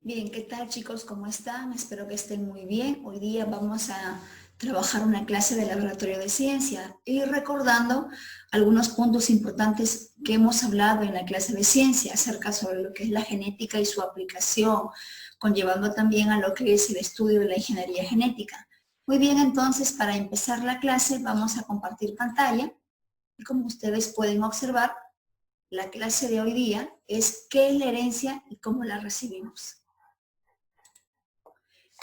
Bien, ¿qué tal chicos? ¿Cómo están? Espero que estén muy bien. Hoy día vamos a trabajar una clase de laboratorio de ciencia y recordando algunos puntos importantes que hemos hablado en la clase de ciencia acerca sobre lo que es la genética y su aplicación, conllevando también a lo que es el estudio de la ingeniería genética. Muy bien, entonces para empezar la clase vamos a compartir pantalla y como ustedes pueden observar, la clase de hoy día es ¿qué es la herencia y cómo la recibimos?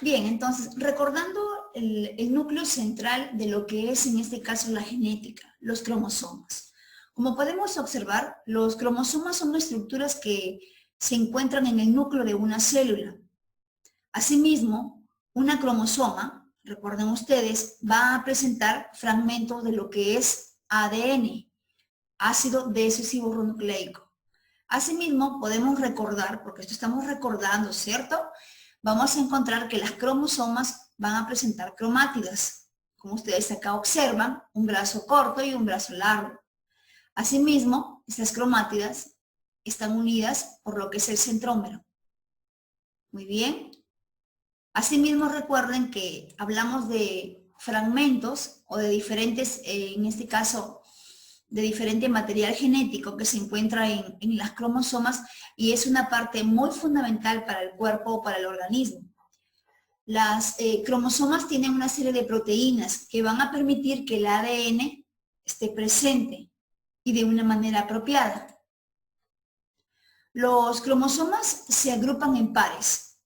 Bien, entonces, recordando el núcleo central de lo que es en este caso la genética, los cromosomas. Como podemos observar, los cromosomas son estructuras que se encuentran en el núcleo de una célula. Asimismo, una cromosoma, recuerden ustedes, va a presentar fragmentos de lo que es ADN, ácido desoxirribonucleico. Asimismo, podemos recordar, porque esto estamos recordando, ¿cierto? Vamos a encontrar que las cromosomas van a presentar cromátidas. Como ustedes acá observan, un brazo corto y un brazo largo. Asimismo, estas cromátidas están unidas por lo que es el centrómero. Muy bien. Asimismo, recuerden que hablamos de fragmentos o de diferentes, en este caso, de diferente material genético que se encuentra en las cromosomas y es una parte muy fundamental para el cuerpo o para el organismo. Las cromosomas tienen una serie de proteínas que van a permitir que el ADN esté presente y de una manera apropiada. Los cromosomas se agrupan en pares.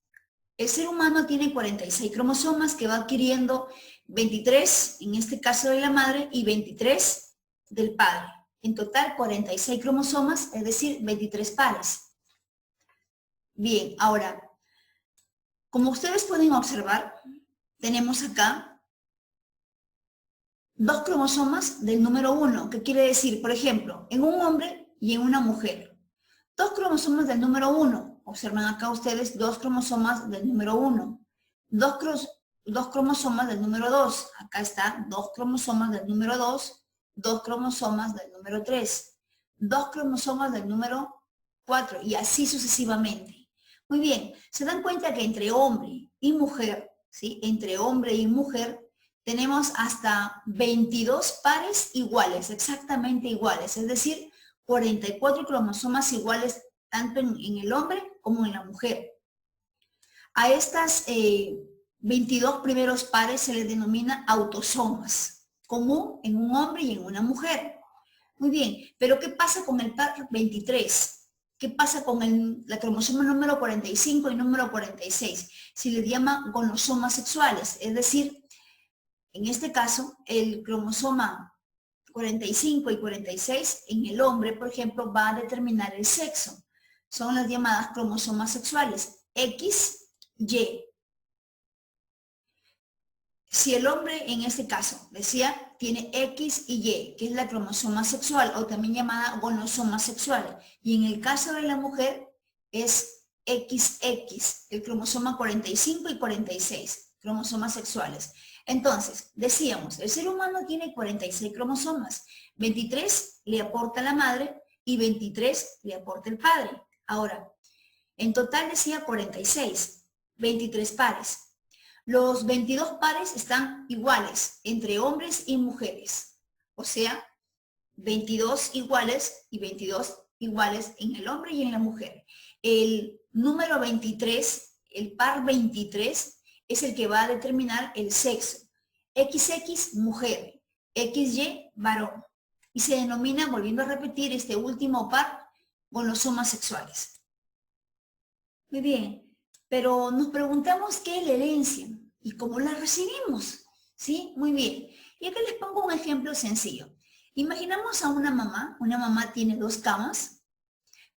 El ser humano tiene 46 cromosomas que va adquiriendo 23, en este caso de la madre, y 23 del padre. En total 46 cromosomas, es decir, 23 pares. Bien, ahora, como ustedes pueden observar, tenemos acá dos cromosomas del número 1, que quiere decir, por ejemplo, en un hombre y en una mujer. Dos cromosomas del número 1, observan acá ustedes dos cromosomas del número 1. Dos cromosomas del número 2, acá está dos cromosomas del número 2, dos cromosomas del número 3, dos cromosomas del número 4 y así sucesivamente. Muy bien, se dan cuenta que entre hombre y mujer, ¿sí? Entre hombre y mujer tenemos hasta 22 pares iguales, exactamente iguales, es decir, 44 cromosomas iguales tanto en el hombre como en la mujer. A estas 22 primeros pares se les denomina autosomas, común en un hombre y en una mujer. Muy bien, pero ¿qué pasa con el par 23? ¿Qué pasa con la cromosoma número 45 y número 46? Se les llama gonosomas sexuales, es decir, en este caso, el cromosoma 45 y 46 en el hombre, por ejemplo, va a determinar el sexo. Son las llamadas cromosomas sexuales, X, Y. Si el hombre, en este caso, decía, tiene X y Y, que es la cromosoma sexual, o también llamada gonosoma sexual, y en el caso de la mujer es XX, el cromosoma 45 y 46, cromosomas sexuales. Entonces, decíamos, el ser humano tiene 46 cromosomas, 23 le aporta la madre y 23 le aporta el padre. Ahora, en total decía 46, 23 pares. Los 22 pares están iguales entre hombres y mujeres, o sea, 22 iguales y 22 iguales en el hombre y en la mujer. El número 23, el par 23, es el que va a determinar el sexo. XX, mujer, XY, varón. Y se denomina, volviendo a repetir, este último par, gonosomas sexuales. Muy bien. Pero nos preguntamos qué es la herencia y cómo la recibimos, ¿sí? Muy bien. Y acá les pongo un ejemplo sencillo. Imaginamos a una mamá tiene dos camas,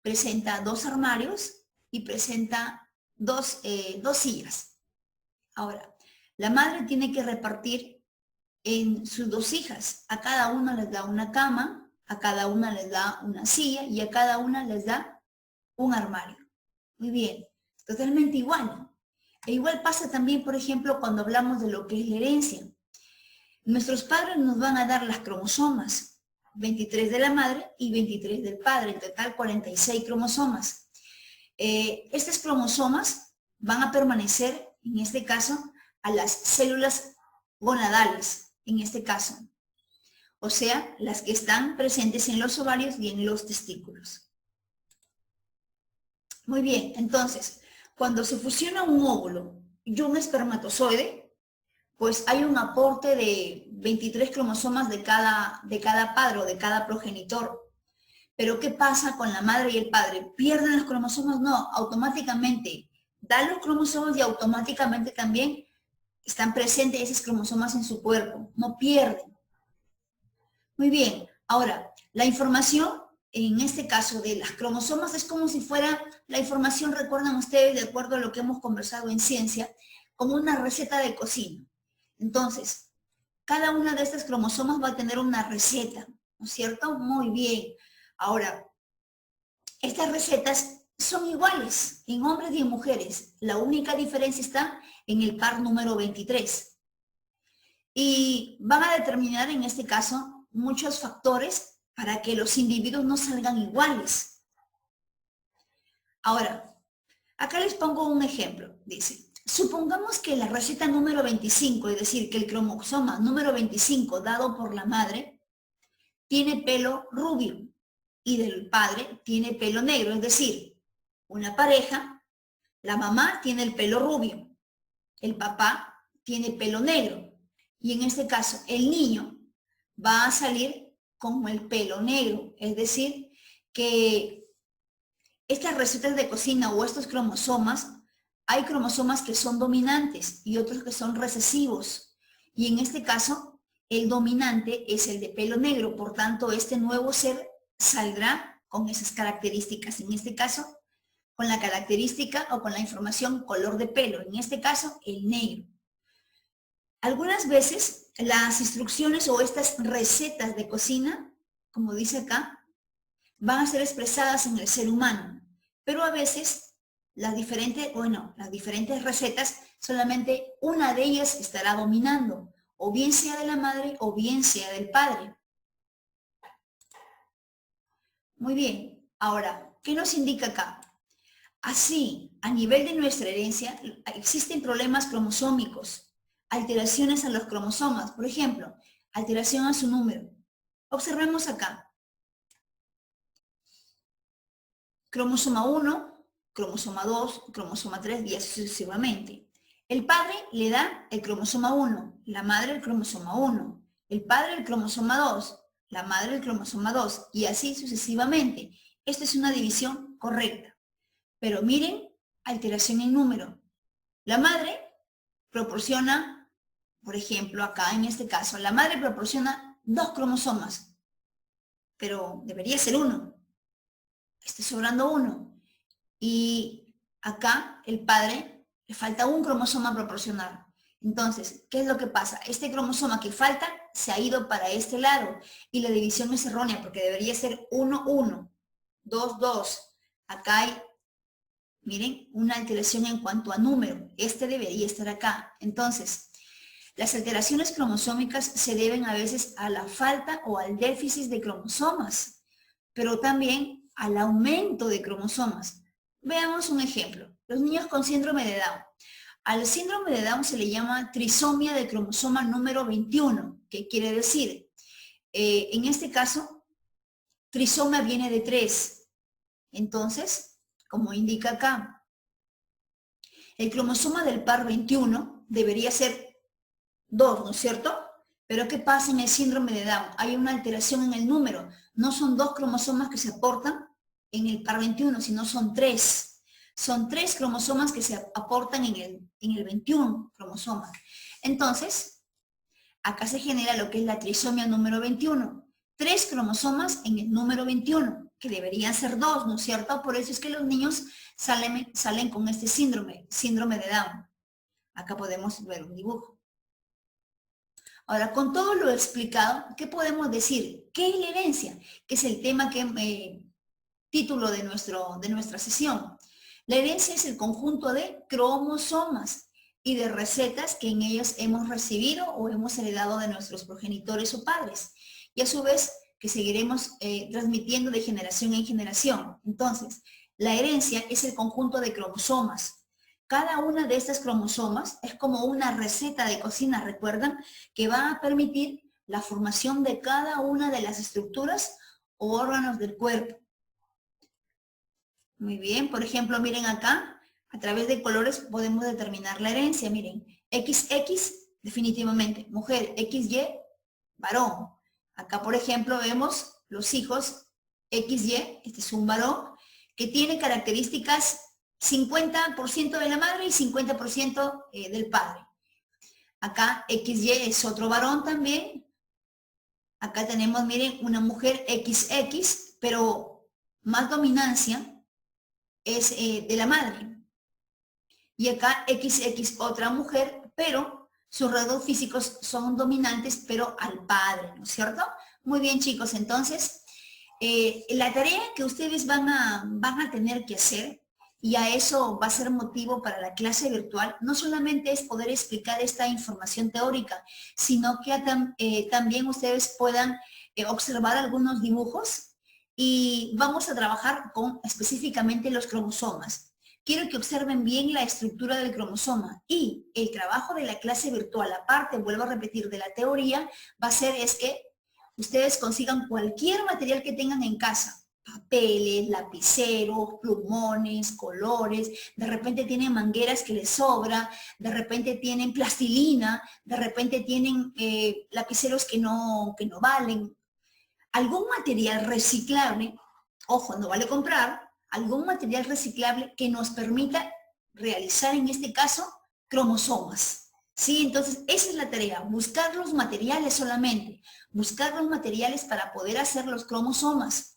presenta dos armarios y presenta dos sillas. Ahora, la madre tiene que repartir en sus dos hijas. A cada una les da una cama, a cada una les da una silla y a cada una les da un armario. Muy bien. Totalmente igual. E igual pasa también, por ejemplo, cuando hablamos de lo que es la herencia. Nuestros padres nos van a dar las cromosomas, 23 de la madre y 23 del padre, en total 46 cromosomas. Estas cromosomas van a permanecer, en este caso, a las células gonadales, en este caso. O sea, las que están presentes en los ovarios y en los testículos. Muy bien, entonces, cuando se fusiona un óvulo y un espermatozoide, pues hay un aporte de 23 cromosomas de cada padre o de cada progenitor. Pero ¿qué pasa con la madre y el padre? ¿Pierden los cromosomas? No, automáticamente dan los cromosomas y automáticamente también están presentes esos cromosomas en su cuerpo, no pierden. Muy bien, ahora, la información, en este caso de las cromosomas, es como si fuera la información, recuerdan ustedes, de acuerdo a lo que hemos conversado en ciencia, como una receta de cocina. Entonces, cada una de estas cromosomas va a tener una receta, ¿no es cierto? Muy bien. Ahora, estas recetas son iguales en hombres y en mujeres. La única diferencia está en el par número 23. Y van a determinar en este caso muchos factores para que los individuos no salgan iguales. Ahora, acá les pongo un ejemplo. Dice, supongamos que la receta número 25, es decir, que el cromosoma número 25 dado por la madre tiene pelo rubio y del padre tiene pelo negro, es decir, una pareja, la mamá tiene el pelo rubio, el papá tiene pelo negro y en este caso el niño va a salir con el pelo negro, es decir, que estas recetas de cocina o estos cromosomas, hay cromosomas que son dominantes y otros que son recesivos y en este caso el dominante es el de pelo negro, por tanto este nuevo ser saldrá con esas características, en este caso con la característica o con la información color de pelo, en este caso el negro. Algunas veces las instrucciones o estas recetas de cocina, como dice acá, van a ser expresadas en el ser humano, pero a veces las diferentes recetas, solamente una de ellas estará dominando, o bien sea de la madre o bien sea del padre. Muy bien, ahora, ¿qué nos indica acá? Así, a nivel de nuestra herencia, existen problemas cromosómicos, alteraciones a los cromosomas, por ejemplo, alteración a su número. Observemos acá. Cromosoma 1, cromosoma 2, cromosoma 3 y así sucesivamente. El padre le da el cromosoma 1, la madre el cromosoma 1, el padre el cromosoma 2, la madre el cromosoma 2 y así sucesivamente. Esta es una división correcta. Pero miren, alteración en número. La madre proporciona, por ejemplo, acá en este caso, la madre proporciona 2 cromosomas, pero debería ser 1. Está sobrando 1. Y acá el padre le falta un cromosoma proporcional. Entonces, ¿qué es lo que pasa? Este cromosoma que falta se ha ido para este lado y la división es errónea porque debería ser 1, 1, 2, 2. Acá hay, miren, una alteración en cuanto a número. Este debería estar acá. Entonces, las alteraciones cromosómicas se deben a veces a la falta o al déficit de cromosomas, pero también al aumento de cromosomas. Veamos un ejemplo. Los niños con síndrome de Down. Al síndrome de Down se le llama trisomía de cromosoma número 21. ¿Qué quiere decir? En este caso, trisomía viene de 3. Entonces, como indica acá, el cromosoma del par 21 debería ser 2, ¿no es cierto? Pero ¿qué pasa en el síndrome de Down? Hay una alteración en el número. No son 2 cromosomas que se aportan en el par 21, sino son 3. Son 3 cromosomas que se aportan en el 21 cromosomas. Entonces, acá se genera lo que es la trisomía número 21. 3 cromosomas en el número 21, que deberían ser 2, ¿no es cierto? Por eso es que los niños salen con este síndrome de Down. Acá podemos ver un dibujo. Ahora, con todo lo explicado, ¿qué podemos decir? ¿Qué es la herencia? Que es el tema título de nuestra sesión. La herencia es el conjunto de cromosomas y de recetas que en ellos hemos recibido o hemos heredado de nuestros progenitores o padres. Y a su vez, que seguiremos transmitiendo de generación en generación. Entonces, la herencia es el conjunto de cromosomas. cada una de estas cromosomas es como una receta de cocina, recuerdan, que va a permitir la formación de cada una de las estructuras o órganos del cuerpo. Muy bien, por ejemplo, miren acá, a través de colores podemos determinar la herencia. Miren, XX, definitivamente, mujer, XY, varón. Acá, por ejemplo, vemos los hijos XY, este es un varón, que tiene características 50% de la madre y 50% del padre. Acá XY es otro varón también. Acá tenemos, miren, una mujer XX, pero más dominancia es de la madre. Y acá XX otra mujer, pero sus rasgos físicos son dominantes, pero al padre, ¿no es cierto? Muy bien, chicos, entonces, la tarea que ustedes van a tener que hacer, y a eso va a ser motivo para la clase virtual, no solamente es poder explicar esta información teórica, sino que también ustedes puedan observar algunos dibujos y vamos a trabajar con específicamente los cromosomas. Quiero que observen bien la estructura del cromosoma y el trabajo de la clase virtual, aparte, vuelvo a repetir, de la teoría, va a ser es que ustedes consigan cualquier material que tengan en casa, papeles, lapiceros, plumones, colores, de repente tienen mangueras que les sobra, de repente tienen plastilina, de repente tienen lapiceros que no valen. Algún material reciclable, ojo, no vale comprar, algún material reciclable que nos permita realizar en este caso cromosomas. ¿Sí? Entonces, esa es la tarea, buscar los materiales solamente, buscar los materiales para poder hacer los cromosomas.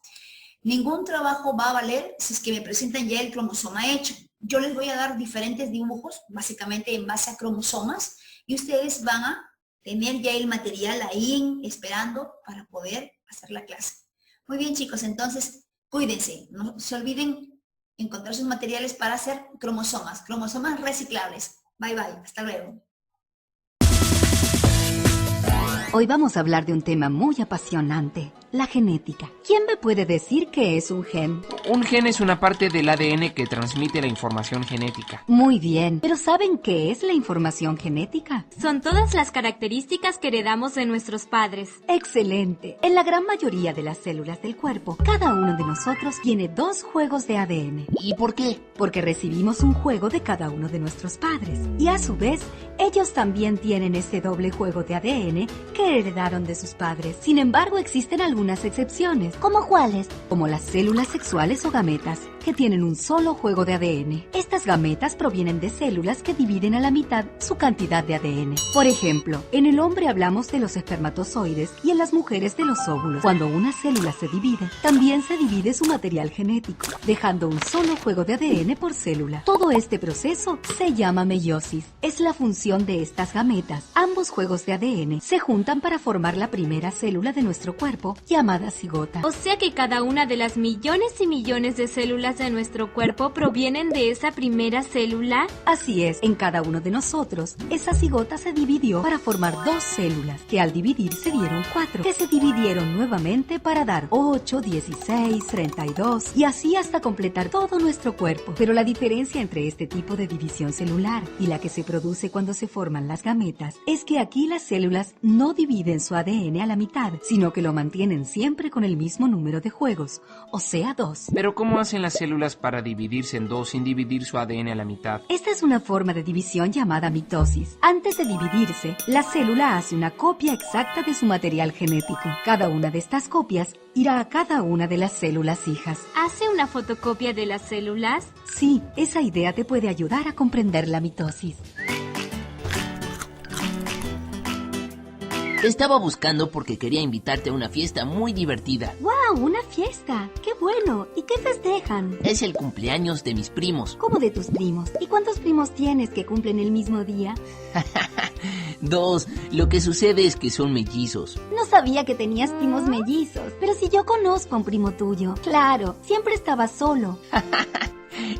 Ningún trabajo va a valer si es que me presentan ya el cromosoma hecho. Yo les voy a dar diferentes dibujos, básicamente en base a cromosomas, y ustedes van a tener ya el material ahí esperando para poder hacer la clase. Muy bien, chicos, entonces cuídense, no se olviden encontrar sus materiales para hacer cromosomas reciclables. Bye, bye, hasta luego. Hoy vamos a hablar de un tema muy apasionante, la genética. ¿Quién me puede decir qué es un gen? Un gen es una parte del ADN que transmite la información genética. Muy bien, pero ¿saben qué es la información genética? Son todas las características que heredamos de nuestros padres. ¡Excelente! En la gran mayoría de las células del cuerpo, cada uno de nosotros tiene 2 juegos de ADN. ¿Y por qué? Porque recibimos un juego de cada uno de nuestros padres. Y a su vez, ellos también tienen ese doble juego de ADN que heredaron de sus padres. Sin embargo, existen algunas excepciones. ¿Cómo cuáles? Como las células sexuales o gametas, que tienen un solo juego de ADN. Estas gametas provienen de células que dividen a la mitad su cantidad de ADN. Por ejemplo, en el hombre hablamos de los espermatozoides y en las mujeres de los óvulos. Cuando una célula se divide, también se divide su material genético, dejando un solo juego de ADN por célula. Todo este proceso se llama meiosis. Es la función de estas gametas. Ambos juegos de ADN se juntan para formar la primera célula de nuestro cuerpo, llamada cigota. O sea que cada una de las millones y millones de células de nuestro cuerpo provienen de esa primera célula. Así es, en cada uno de nosotros, esa cigota se dividió para formar 2 células, que al dividir se dieron 4, que se dividieron nuevamente para dar 8, 16, 32, y así hasta completar todo nuestro cuerpo. Pero la diferencia entre este tipo de división celular y la que se produce cuando se forman las gametas es que aquí las células no dividen su ADN a la mitad, sino que lo mantienen siempre con el mismo número de juegos, o sea 2. Pero ¿cómo hacen las células para dividirse en 2 sin dividir su ADN a la mitad? Esta es una forma de división llamada mitosis. Antes de dividirse, la célula hace una copia exacta de su material genético. Cada una de estas copias irá a cada una de las células hijas. ¿Hace una fotocopia de las células? Sí, esa idea te puede ayudar a comprender la mitosis. Te estaba buscando porque quería invitarte a una fiesta muy divertida. ¡Wow! ¡Una fiesta! ¡Qué bueno! ¿Y qué festejan? Es el cumpleaños de mis primos. ¿Cómo de tus primos? ¿Y cuántos primos tienes que cumplen el mismo día? 2. Lo que sucede es que son mellizos. No sabía que tenías primos mellizos, pero si yo conozco a un primo tuyo. Claro, siempre estaba solo.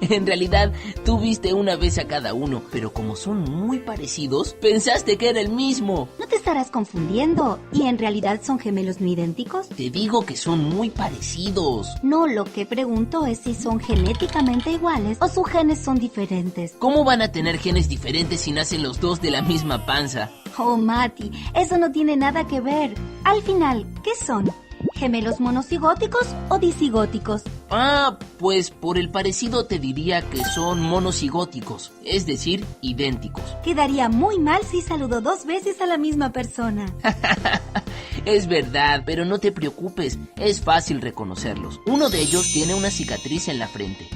En realidad, tú viste una vez a cada uno, pero como son muy parecidos, pensaste que era el mismo. ¿No te estarás confundiendo? ¿Y en realidad son gemelos no idénticos? Te digo que son muy parecidos. No, lo que pregunto es si son genéticamente iguales o sus genes son diferentes. ¿Cómo van a tener genes diferentes si nacen los dos de la misma panza? Oh, Mati, eso no tiene nada que ver. Al final, ¿qué son? ¿Gemelos monocigóticos o disigóticos? Ah, pues por el parecido te diría que son monocigóticos, es decir, idénticos. Quedaría muy mal si saludo 2 veces a la misma persona. Es verdad, pero no te preocupes, es fácil reconocerlos. Uno de ellos tiene una cicatriz en la frente.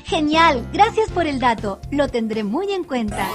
Genial, gracias por el dato. Lo tendré muy en cuenta.